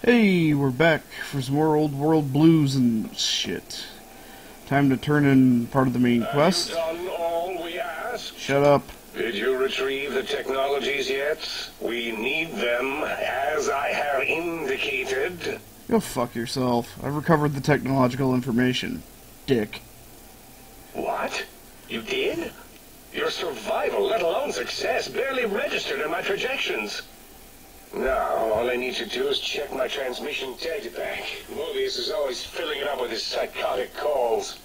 Hey, we're back for some more old world blues and shit. Time to turn in part of the main quest. Have you done all we asked? Shut up. Did you retrieve the technologies yet? We need them, as I have indicated. Go fuck yourself. I've recovered the technological information. Dick. What? You did? Your survival, let alone success, barely registered in my projections. Now, all I need to do is check my transmission databank. Mobius is always filling it up with his psychotic calls.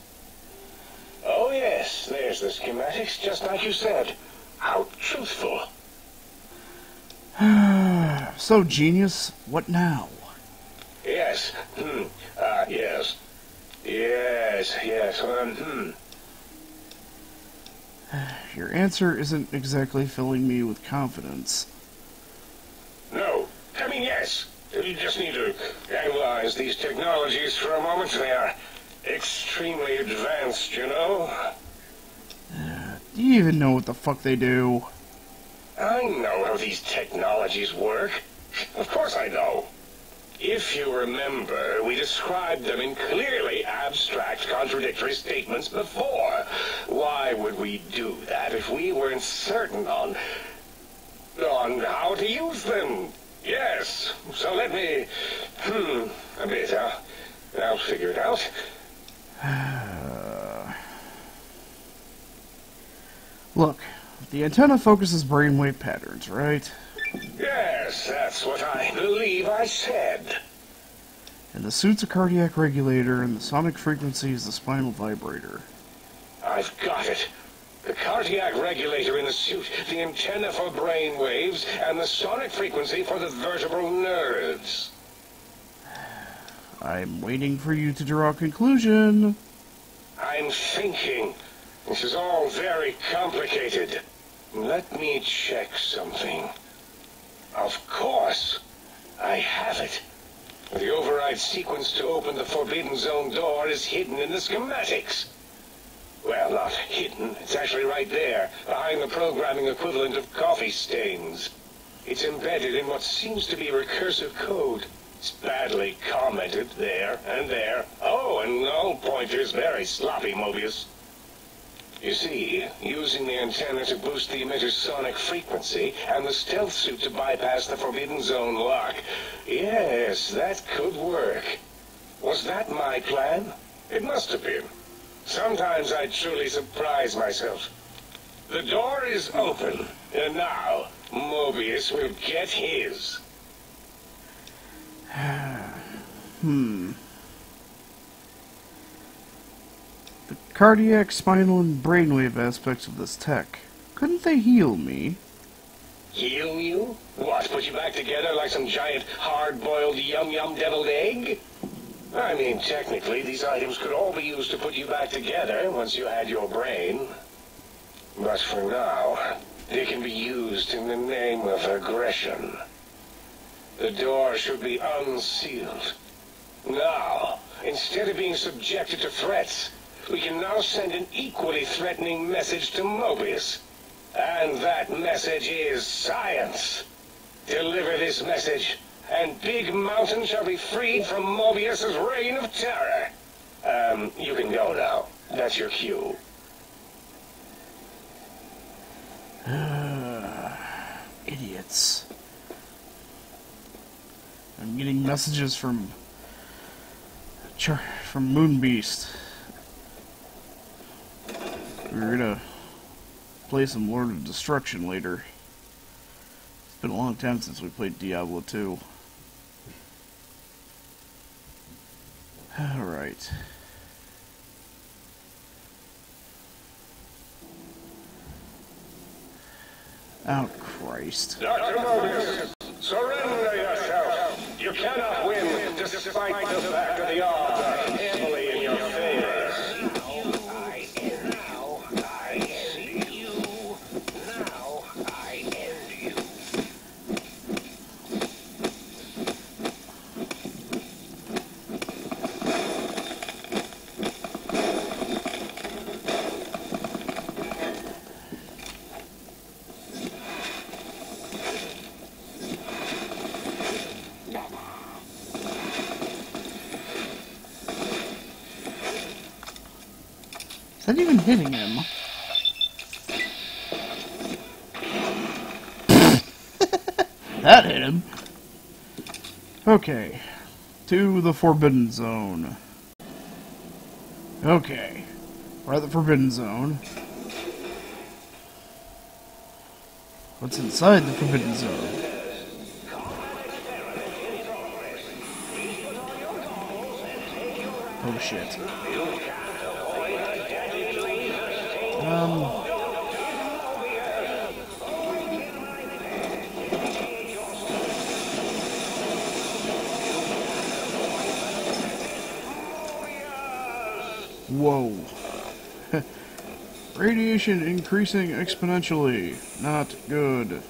Oh yes, there's the schematics, just like you said. How truthful. So, genius, what now? Yes. Yes. Yes. Your answer isn't exactly filling me with confidence. No. I mean, yes. You just need to analyze these technologies for a moment. They are extremely advanced, you know? Do you even know what the fuck they do? I know how these technologies work. Of course I know. If you remember, we described them in clearly abstract, contradictory statements before. Why would we do that if we weren't certain on how to use them? Yes. So let me... a bit. I'll figure it out. Look, the antenna focuses brainwave patterns, right? Yes, that's what I believe I said. And the suit's a cardiac regulator, and the sonic frequency is the spinal vibrator. I've got it. The cardiac regulator in the suit, the antenna for brain waves, and the sonic frequency for the vertebral nerves. I'm waiting for you to draw a conclusion. I'm thinking. This is all very complicated. Let me check something. Of course, I have it. The override sequence to open the Forbidden Zone door is hidden in the schematics. Well, not hidden. It's actually right there, behind the programming equivalent of coffee stains. It's embedded in what seems to be recursive code. It's badly commented there and there. Oh, and null pointers, very sloppy, Mobius. You see, using the antenna to boost the emitter's sonic frequency, and the stealth suit to bypass the Forbidden Zone lock. Yes, that could work. Was that my plan? It must have been. Sometimes I truly surprise myself. The door is open, and now Mobius will get his. The cardiac, spinal, and brainwave aspects of this tech. Couldn't they heal me? Heal you? What, put you back together like some giant hard-boiled yum-yum deviled egg? I mean, technically, these items could all be used to put you back together once you had your brain. But for now, they can be used in the name of aggression. The door should be unsealed. Now, instead of being subjected to threats, we can now send an equally threatening message to Mobius. And that message is science. Deliver this message, and Big Mountain shall be freed from Mobius's reign of terror. You can go now. That's your cue. Idiots. I'm getting messages from Moonbeast. We're gonna play some Lord of Destruction later. It's been a long time since we played Diablo 2. Alright. Oh, Christ. Dr. Mobius, surrender yourself. You cannot win despite the fact that the odds are heavily in your favor. that even hitting him? That hit him. Okay. To the Forbidden Zone. Okay. We're at the Forbidden Zone. What's inside the Forbidden Zone? Oh shit. Whoa. Radiation increasing exponentially. Not good.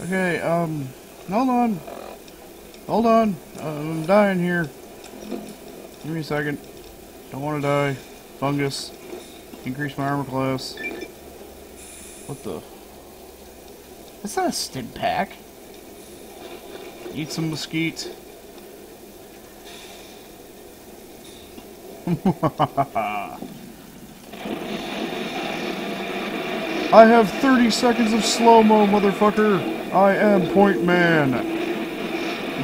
Okay, hold on. Hold on. I'm dying here. Give me a second. Don't want to die. Fungus. Increase my armor class. What the? That's not a stim pack. Eat some mesquite. I have 30 seconds of slow-mo, motherfucker. I am Point Man.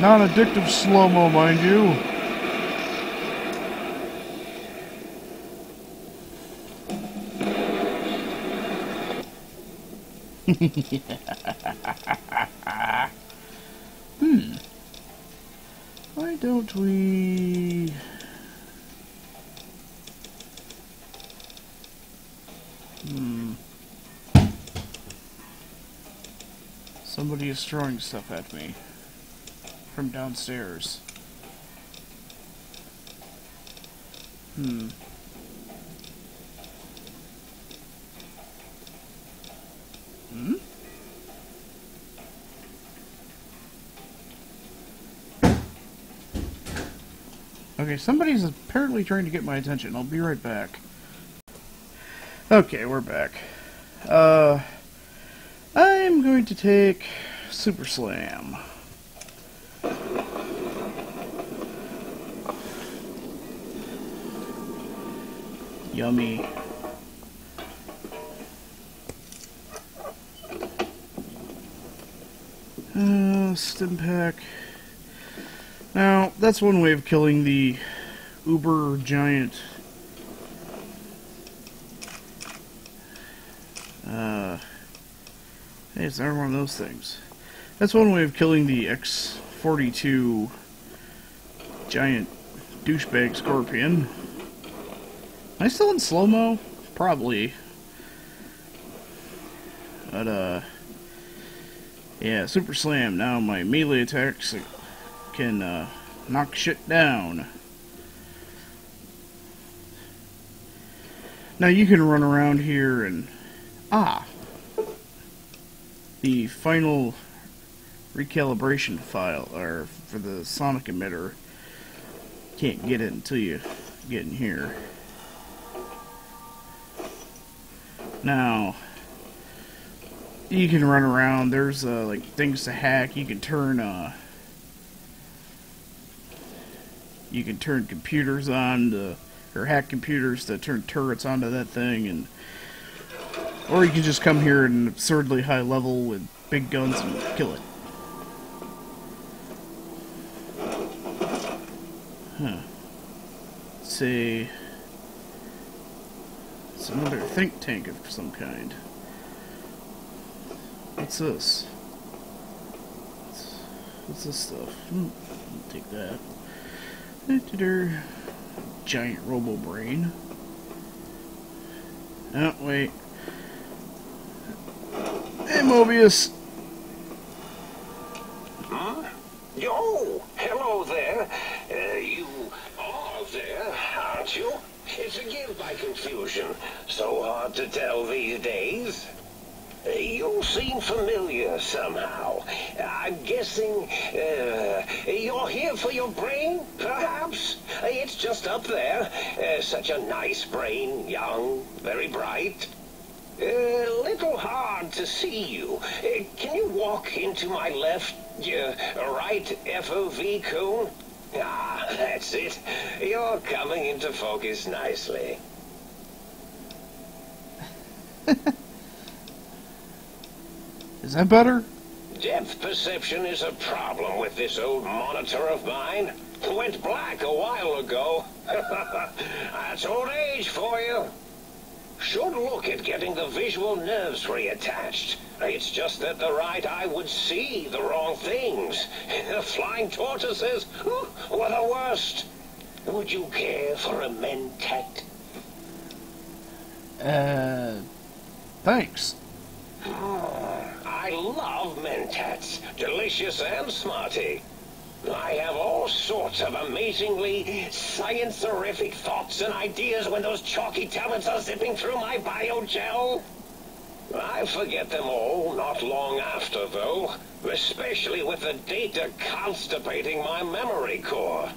Non-addictive slow-mo, mind you. Why don't we... Somebody is throwing stuff at me from downstairs. Okay, somebody's apparently trying to get my attention. I'll be right back. Okay, we're back. I'm going to take Super Slam. Yummy. Stim pack. Now, that's one way of killing the uber giant hey, it's not one of those things. That's one way of killing the X-42 giant douchebag scorpion. Am I still in slow-mo? Probably. But, yeah, Super Slam. Now my melee attacks can, knock shit down. Now you can run around here and... the final recalibration file, or for the sonic emitter. Can't get it until you get in here. Now, you can run around. There's like things to hack. You can turn computers on or hack computers to turn turrets onto that thing, and or you can just come here at an absurdly high level with big guns and kill it. Say it's another think tank of some kind. What's this? What's this stuff? I'll take that. Giant robo brain. Oh, wait. Hey, Mobius. Huh? Oh, hello there. You are there, aren't you? Forgive my confusion. So hard to tell these days. You seem familiar somehow. I'm guessing you're here for your brain, perhaps? It's just up there. Such a nice brain, young, very bright. Little hard to see you. Can you walk into my left, right FOV cone? Ah, that's it. You're coming into focus nicely. Is that better? Depth perception is a problem with this old monitor of mine. Went black a while ago. That's old age for you. Should look at getting the visual nerves reattached. It's just that the right eye would see the wrong things. Flying tortoises were the worst. Would you care for a mentat? Thanks. I love mentats. Delicious and smarty. I have all sorts of amazingly science-terrific thoughts and ideas when those chalky tablets are zipping through my biogel. I forget them all not long after, though, especially with the data constipating my memory core.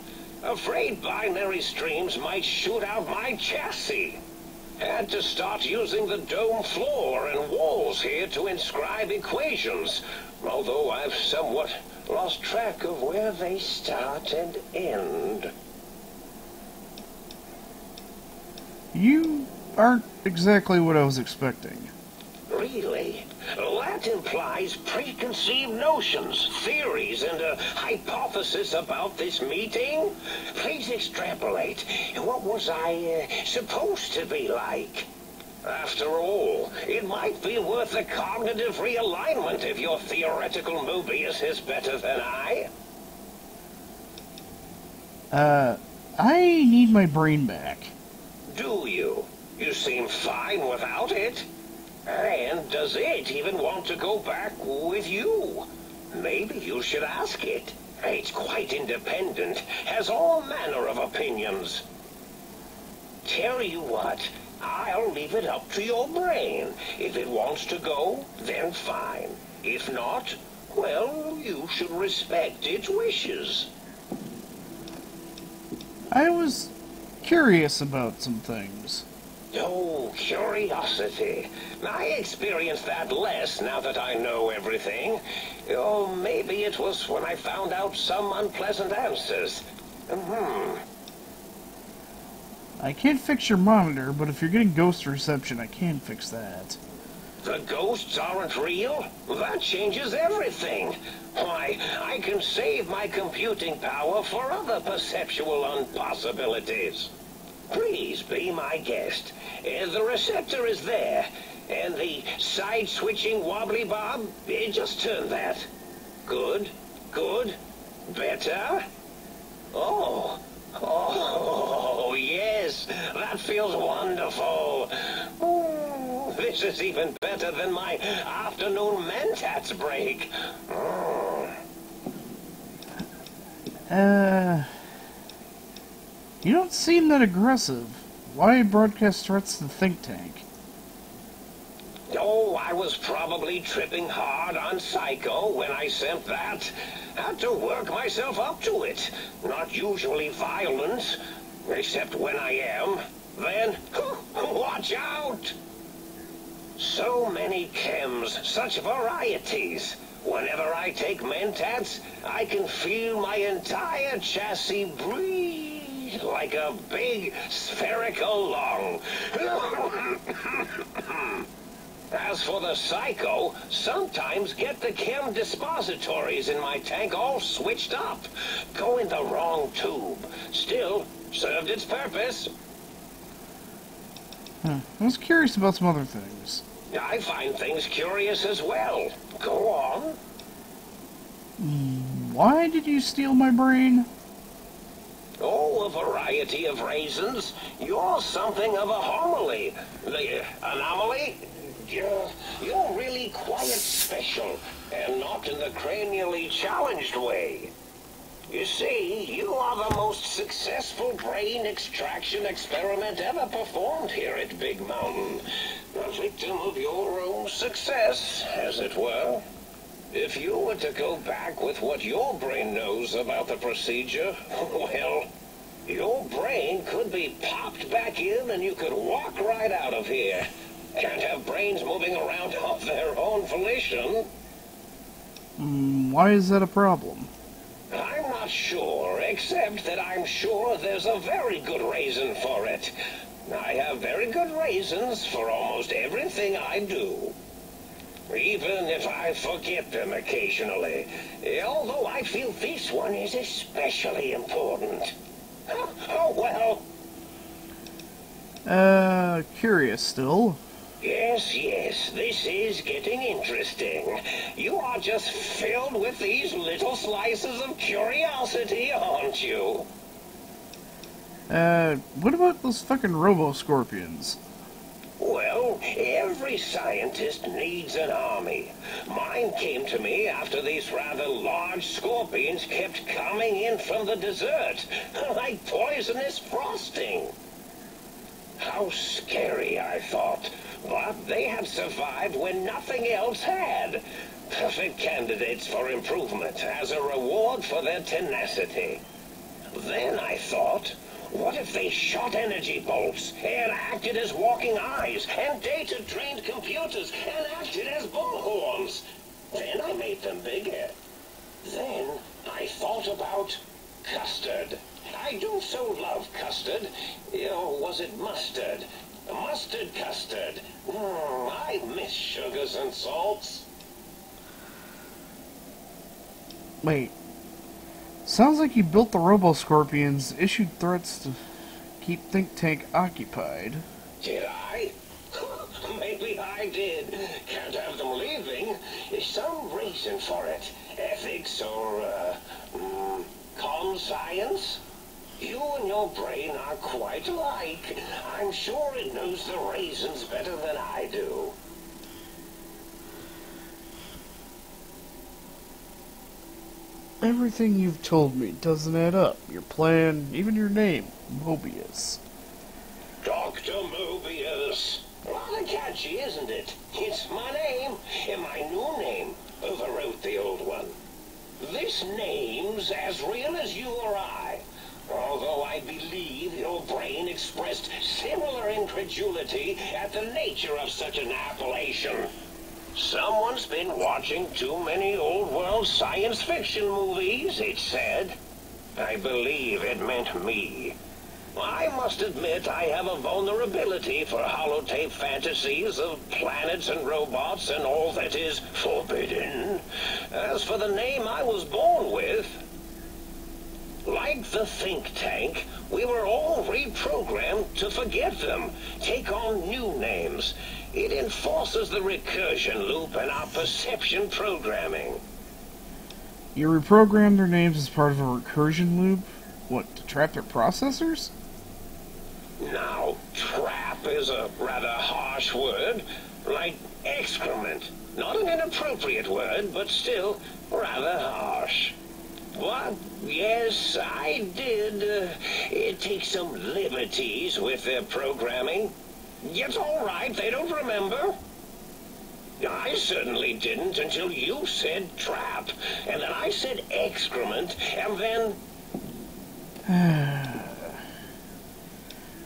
Afraid binary streams might shoot out my chassis. Had to start using the dome floor and walls here to inscribe equations, although I've somewhat lost track of where they start and end. You aren't exactly what I was expecting. Really? That implies preconceived notions, theories, and a hypothesis about this meeting? Please extrapolate. What was I supposed to be like? After all, it might be worth a cognitive realignment if your theoretical Mobius is better than I. I need my brain back. Do you? You seem fine without it. And does it even want to go back with you? Maybe you should ask it. It's quite independent, has all manner of opinions. Tell you what, I'll leave it up to your brain. If it wants to go, then fine. If not, well, you should respect its wishes. I was curious about some things. Oh, curiosity. I experience that less now that I know everything. Oh, maybe it was when I found out some unpleasant answers. I can't fix your monitor, but if you're getting ghost reception, I can fix that. The ghosts aren't real? That changes everything. Why, I can save my computing power for other perceptual impossibilities. Please be my guest. The receptor is there, and the side-switching wobbly bob, just turn that. Good, good, better. Oh, yes, that feels wonderful. Ooh, this is even better than my afternoon mentats break. You don't seem that aggressive. Why broadcast threats to the think tank? Oh, I was probably tripping hard on Psycho when I sent that. Had to work myself up to it. Not usually violent, except when I am. Then, watch out! So many chems, such varieties. Whenever I take mentats, I can feel my entire chassis breathe like a big spherical lung. As for the Psycho, sometimes get the chem dispositories in my tank all switched up. Go in the wrong tube. Still, served its purpose. I was curious about some other things. I find things curious as well. Go on. Why did you steal my brain? Oh, a variety of reasons. You're something of a homily. The anomaly? You're really quite special, and not in the cranially challenged way. You see, you are the most successful brain extraction experiment ever performed here at Big Mountain. A victim of your own success, as it were. If you were to go back with what your brain knows about the procedure, well, your brain could be popped back in and you could walk right out of here. Can't have brains moving around of their own volition. Why is that a problem? I'm not sure, except that I'm sure there's a very good reason for it. I have very good reasons for almost everything I do. Even if I forget them occasionally. Although I feel this one is especially important. Oh well. Curious still. Yes, this is getting interesting. You are just filled with these little slices of curiosity, aren't you? What about those fucking robo-scorpions? Well, every scientist needs an army. Mine came to me after these rather large scorpions kept coming in from the desert, like poisonous frosting. How scary, I thought. But they had survived when nothing else had. Perfect candidates for improvement as a reward for their tenacity. Then I thought, what if they shot energy bolts and acted as walking eyes and data-trained computers and acted as bullhorns? Then I made them bigger. Then I thought about custard. I do so love custard. Or was it mustard? Mustard custard. I miss sugars and salts. Wait. Sounds like you built the robo-scorpions, issued threats to keep Think Tank occupied. Did I? Maybe I did. Can't have them leaving. There's some reason for it. Ethics or, science? You and your brain are quite alike. I'm sure it knows the reasons better than I do. Everything you've told me doesn't add up. Your plan, even your name, Mobius. Dr. Mobius. Rather catchy, isn't it? It's my name, and my new name overwrote the old one. This name's as real as you or I. Although I believe your brain expressed similar incredulity at the nature of such an appellation. Someone's been watching too many old-world science fiction movies, it said. I believe it meant me. I must admit I have a vulnerability for holotape fantasies of planets and robots and all that is forbidden. As for the name I was born with, like the think tank, we were all reprogrammed to forget them, take on new names. It enforces the recursion loop in our perception programming. You reprogrammed their names as part of a recursion loop? What, to trap their processors? Now, trap is a rather harsh word, like excrement. Not an inappropriate word, but still rather harsh. But, yes, I did take some liberties with their programming. It's all right, they don't remember. I certainly didn't until you said trap, and then I said excrement, and then...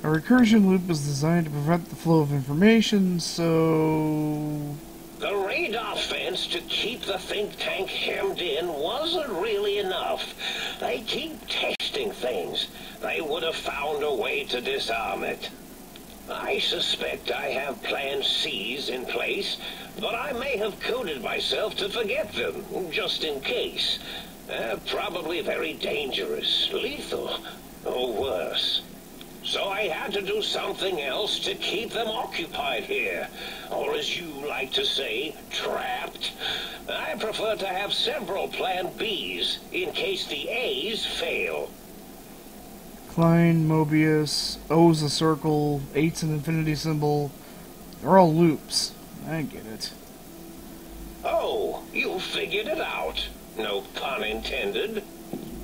A recursion loop is designed to prevent the flow of information, so... The radar fence to keep the think tank hemmed in wasn't really enough. They keep testing things. They would have found a way to disarm it. I suspect I have Plan C's in place, but I may have coded myself to forget them, just in case. Probably very dangerous, lethal, or worse. So I had to do something else to keep them occupied here. Or as you like to say, trapped. I prefer to have several Plan B's in case the A's fail. Klein, Mobius, O's a circle, 8's an infinity symbol. They're all loops. I get it. Oh, you figured it out. No pun intended.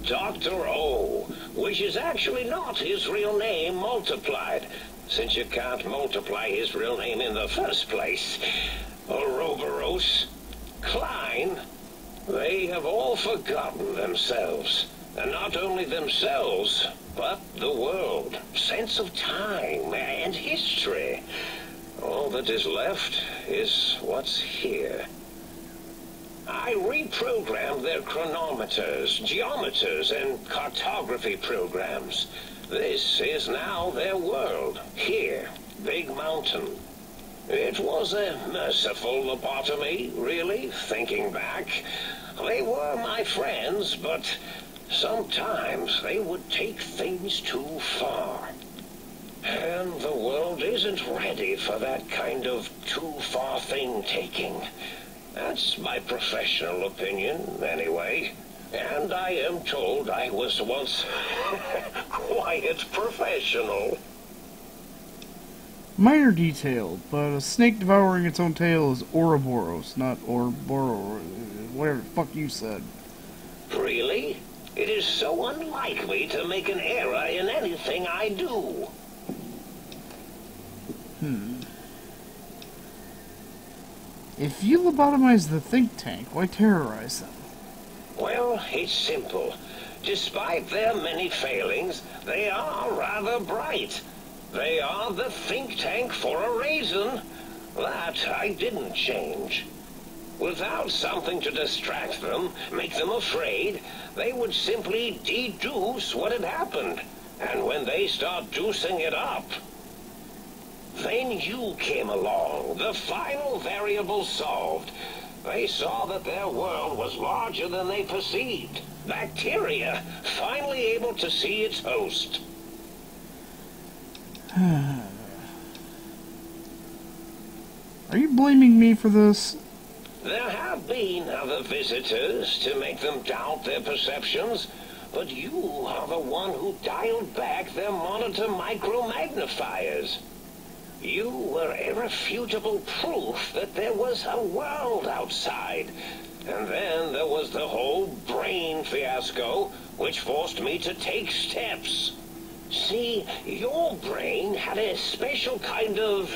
Dr. O, which is actually not his real name multiplied, since you can't multiply his real name in the first place. Ouroboros, Klein, they have all forgotten themselves. And not only themselves, but the world, sense of time and history. All that is left is what's here. I reprogrammed their chronometers, geometers, and cartography programs. This is now their world, here, Big Mountain. It was a merciful lobotomy, really, thinking back. They were my friends, but sometimes they would take things too far. And the world isn't ready for that kind of too-far thing-taking. That's my professional opinion, anyway. And I am told I was once quite professional. Minor detail, but a snake devouring its own tail is Ouroboros, not Ouroboros, whatever the fuck you said. Really? It is so unlike me to make an error in anything I do. If you lobotomize the think tank, why terrorize them? Well, it's simple. Despite their many failings, they are rather bright. They are the think tank for a reason. That I didn't change. Without something to distract them, make them afraid, they would simply deduce what had happened. And when they start deucing it up, then you came along, the final variable solved. They saw that their world was larger than they perceived. Bacteria, finally able to see its host. Are you blaming me for this? There have been other visitors to make them doubt their perceptions, but you are the one who dialed back their monitor micromagnifiers. You were irrefutable proof that there was a world outside. And then there was the whole brain fiasco, which forced me to take steps. See, your brain had a special kind of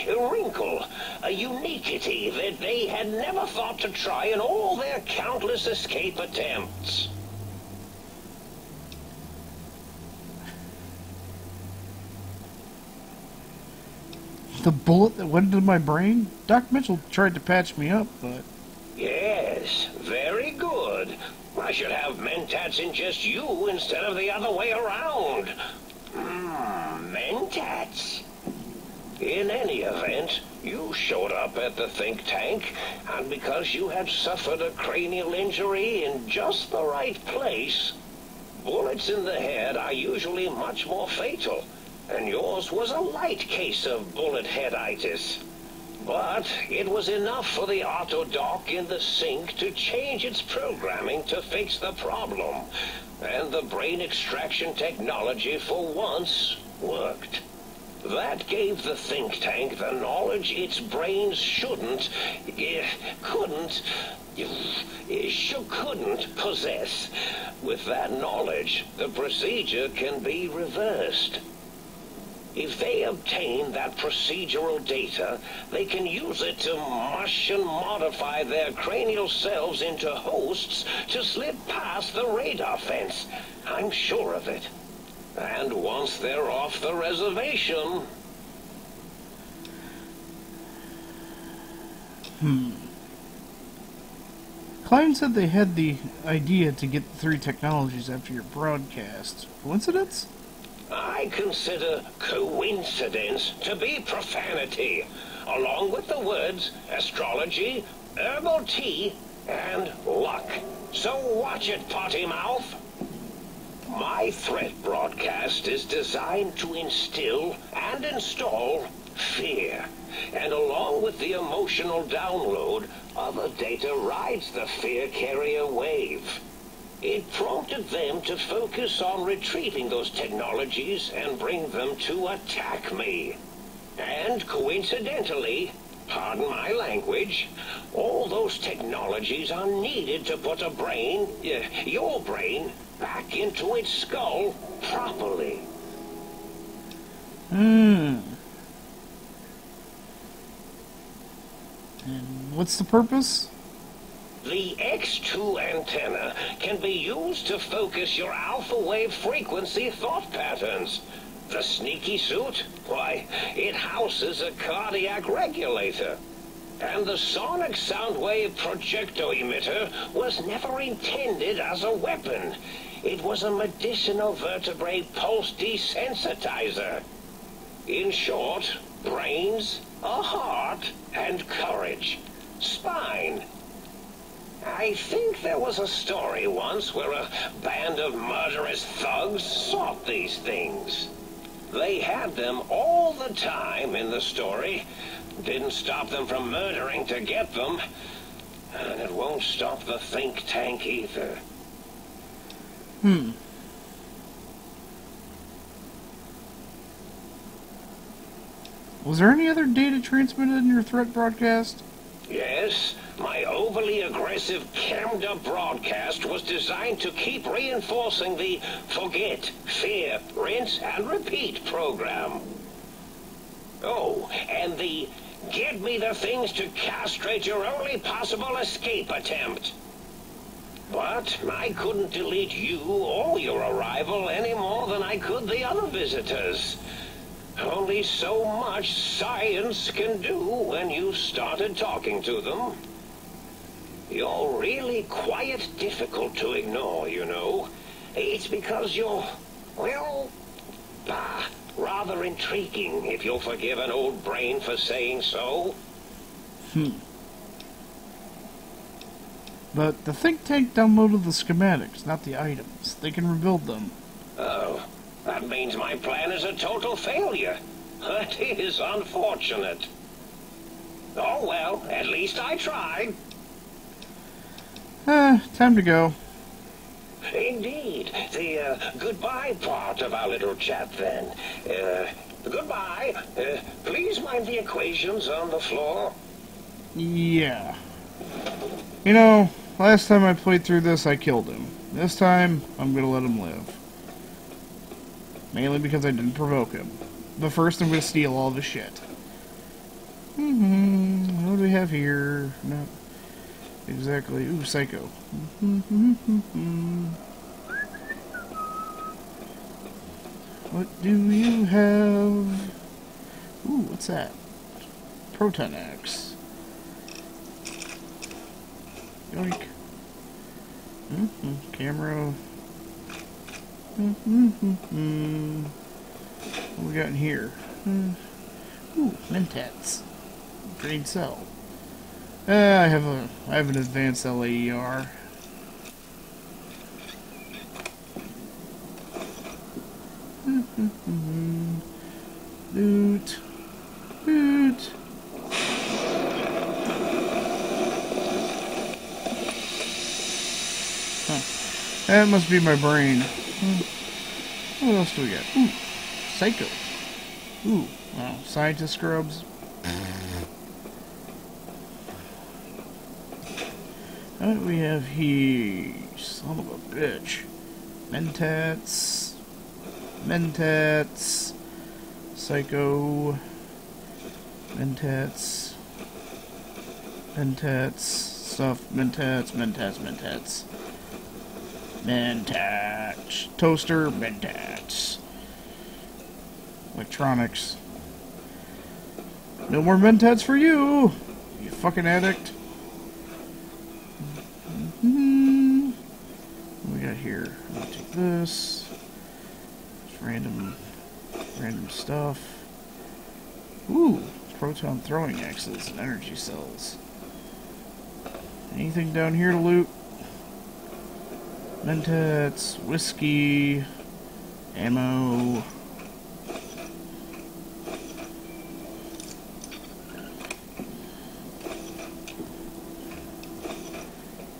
wrinkle, a uniquity that they had never thought to try in all their countless escape attempts. The bullet that went into my brain? Doc Mitchell tried to patch me up, but... Yes, very good. I should have mentats in just you instead of the other way around. Mentats. In any event, you showed up at the think tank, and because you had suffered a cranial injury in just the right place, bullets in the head are usually much more fatal, and yours was a light case of bullet headitis. But it was enough for the autodoc in the sink to change its programming to fix the problem. And the brain extraction technology for once worked. That gave the think tank the knowledge its brains couldn't possess. With that knowledge, the procedure can be reversed. If they obtain that procedural data, they can use it to mush and modify their cranial cells into hosts to slip past the radar fence. I'm sure of it. And once they're off the reservation... Klein said they had the idea to get the 3 technologies after your broadcast. Coincidence? I consider coincidence to be profanity, along with the words astrology, herbal tea, and luck. So watch it, potty mouth. My threat broadcast is designed to instill and install fear. And along with the emotional download, other data rides the fear carrier wave. It prompted them to focus on retrieving those technologies and bring them to attack me. And coincidentally, pardon my language, all those technologies are needed to put a brain, your brain, back into its skull properly. And what's the purpose? The X2 antenna can be used to focus your alpha wave frequency thought patterns. The sneaky suit? Why, it houses a cardiac regulator. And the sonic sound wave projecto emitter was never intended as a weapon. It was a medicinal vertebrae pulse desensitizer. In short, brains, a heart, and courage. Spine. I think there was a story once where a band of murderous thugs sought these things. They had them all the time in the story. Didn't stop them from murdering to get them. And it won't stop the think tank either. Was there any other data transmitted in your threat broadcast? Yes, my overly aggressive cammed-up broadcast was designed to keep reinforcing the forget, fear, rinse, and repeat program. Oh, and the get me the things to castrate your only possible escape attempt. But I couldn't delete you or your arrival any more than I could the other visitors. Only so much science can do when you've started talking to them. You're really quite difficult to ignore, you know. It's because you're, well, rather intriguing, if you'll forgive an old brain for saying so. But the think tank downloaded the schematics, not the items. They can rebuild them. Oh, that means my plan is a total failure. That is unfortunate. Oh well, at least I tried. Time to go. Indeed. The goodbye part of our little chat then. Goodbye. Please mind the equations on the floor. Yeah. You know, last time I played through this, I killed him. This time, I'm gonna let him live. Mainly because I didn't provoke him. But first, I'm gonna steal all of his shit. What do we have here? No. Exactly. Ooh, Psycho. What do you have? Ooh, what's that? Proton axe. Yoink. Camera. What we got in here? Ooh, mentats. Green cell. I have an advanced LAER. Loot. Loot. That must be my brain. What else do we got? Ooh, Psycho. Ooh, wow, scientist scrubs. What do we have here? Son of a bitch. Mentats. Mentats. Psycho. Mentats. Mentats. Stuff. Mentats. Mentats. Mentats. Mentats. Toaster. Mentats. Electronics. No more Mentats for you, you fucking addict. What we got here? I'll take this. Just random stuff. Ooh, proton throwing axes and energy cells. Anything down here to loot? Mentats, whiskey, ammo.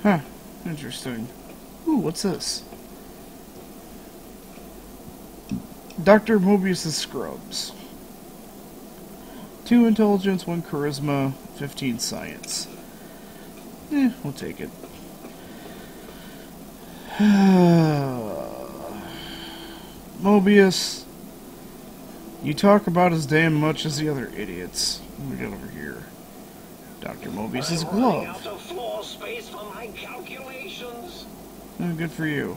Huh, interesting. Ooh, what's this? Dr. Mobius's scrubs. 2 intelligence, 1 charisma, 15 science. We'll take it. Mobius, you talk about as damn much as the other idiots. What do we got over here? Dr. Mobius's glove. Out of floor space for my calculations. Oh, good for you.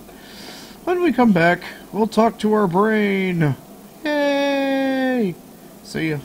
When we come back, we'll talk to our brain. Yay! See ya.